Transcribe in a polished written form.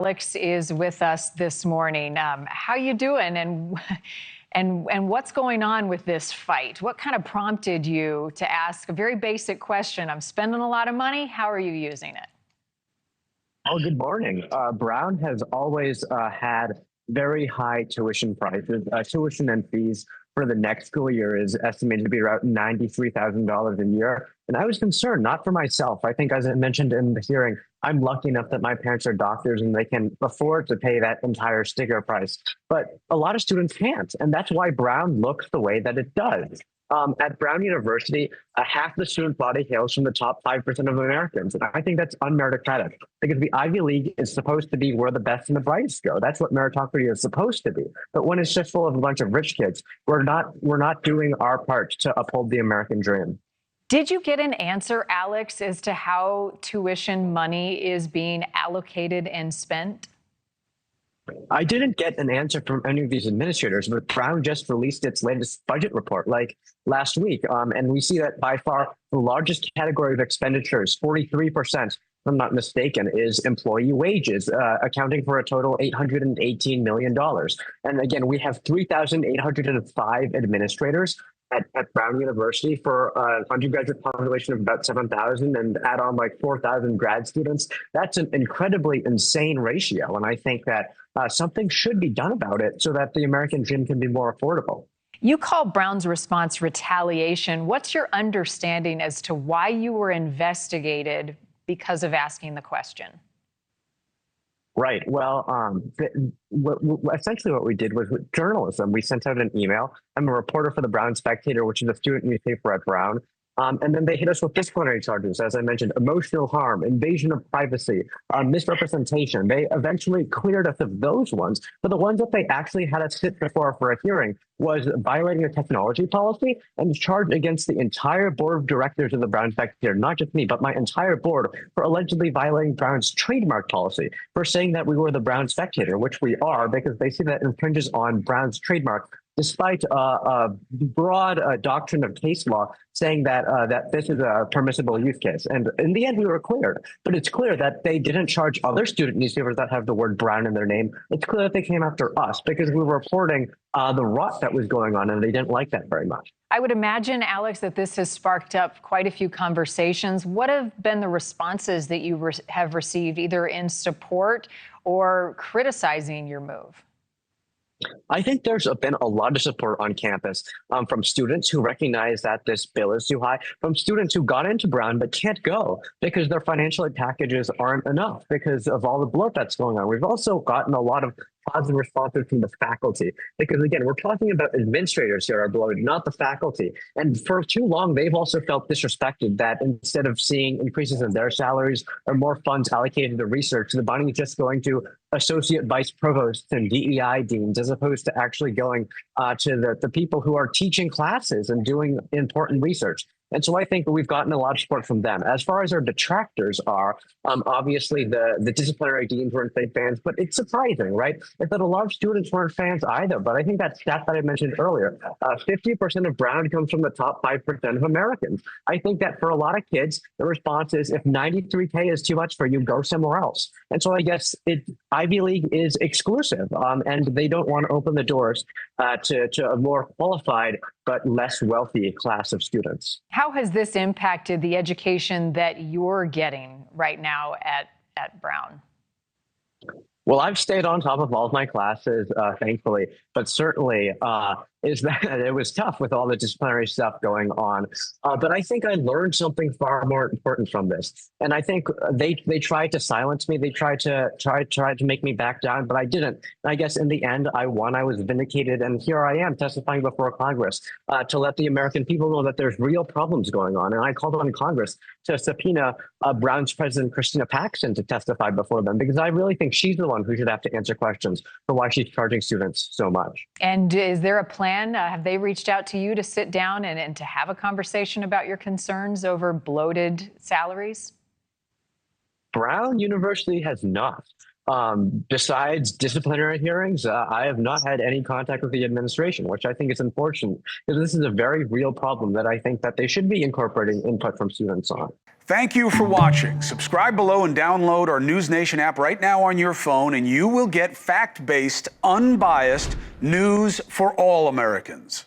Alex is with us this morning. How you doing, and what's going on with this fight? What kind of prompted you to ask a very basic question? I'm spending a lot of money. How are you using it? Oh, good morning. Brown has always had very high tuition prices. Tuition and fees for the next school year is estimated to be around $93,000 a year. And I was concerned, not for myself. I think, as I mentioned in the hearing, I'm lucky enough that my parents are doctors and they can afford to pay that entire sticker price. But a lot of students can't. And that's why Brown looks the way that it does. At Brown University, half the student body hails from the top 5% of Americans. And I think that's unmeritocratic because the Ivy League is supposed to be where the best and the brightest go. That's what meritocracy is supposed to be. But when it's just full of a bunch of rich kids, we're not doing our part to uphold the American dream. Did you get an answer, Alex, as to how tuition money is being allocated and spent? I didn't get an answer from any of these administrators, but Brown just released its latest budget report like last week. And we see that by far the largest category of expenditures, 43%, if I'm not mistaken, is employee wages, accounting for a total $818 million. And again, we have 3,805 administrators at Brown University for an undergraduate population of about 7,000 and add on like 4,000 grad students. That's an incredibly insane ratio. And I think that something should be done about it so that the American dream can be more affordable. You call Brown's response retaliation. What's your understanding as to why you were investigated because of asking the question? Right. Well, essentially what we did was with journalism. We sent out an email. I'm a reporter for the Brown Spectator, which is a student newspaper at Brown. And then they hit us with disciplinary charges, as I mentioned, emotional harm, invasion of privacy, misrepresentation. They eventually cleared us of those ones. But the ones that they actually had us sit before for a hearing was violating a technology policy and charged against the entire board of directors of the Brown Spectator, not just me, but my entire board, for allegedly violating Brown's trademark policy, for saying that we were the Brown Spectator, which we are, because they see that infringes on Brown's trademark, despite a broad doctrine of case law saying that that this is a permissible use case. And in the end, we were cleared. But it's clear that they didn't charge other student newspapers that have the word Brown in their name. It's clear that they came after us because we were reporting the rot that was going on, and they didn't like that very much. I would imagine, Alex, that this has sparked up quite a few conversations. What have been the responses that you have received, either in support or criticizing your move? I think there's been a lot of support on campus from students who recognize that this bill is too high, from students who got into Brown but can't go because their financial aid packages aren't enough because of all the bloat that's going on. We've also gotten a lot of positive responses from the faculty because, again, we're talking about administrators here are bloated, not the faculty. And for too long, they've also felt disrespected that instead of seeing increases in their salaries or more funds allocated to research, the money is just going to associate vice provosts and DEI deans as opposed to actually going to the people who are teaching classes and doing important research. And so I think we've gotten a lot of support from them. As far as our detractors are, obviously the disciplinary deans weren't big fans, but it's surprising, right? Is that a lot of students weren't fans either. But I think that stat that I mentioned earlier, 50% of Brown comes from the top 5% of Americans. I think that for a lot of kids, the response is if 93K is too much for you, go somewhere else. And so I guess Ivy League is exclusive, and they don't want to open the doors to a more qualified but less wealthy class of students. How has this impacted the education that you're getting right now at Brown? Well, I've stayed on top of all of my classes, thankfully, but certainly is that it was tough with all the disciplinary stuff going on. But I think I learned something far more important from this. And I think they tried to silence me. They tried to make me back down, but I didn't. And I guess in the end, I won. I was vindicated. And here I am testifying before Congress to let the American people know that there's real problems going on. And I called on Congress to subpoena Brown's president, Christina Paxson, to testify before them, because I really think she's the one who should have to answer questions for why she's charging students so much. And is there a plan? Have they reached out to you to sit down and to have a conversation about your concerns over bloated salaries? Brown University has not. Besides disciplinary hearings, I have not had any contact with the administration, which I think is unfortunate because this is a very real problem that I think that they should be incorporating input from students on. Thank you for watching. Subscribe below and download our NewsNation app right now on your phone, and you will get fact-based, unbiased news for all Americans.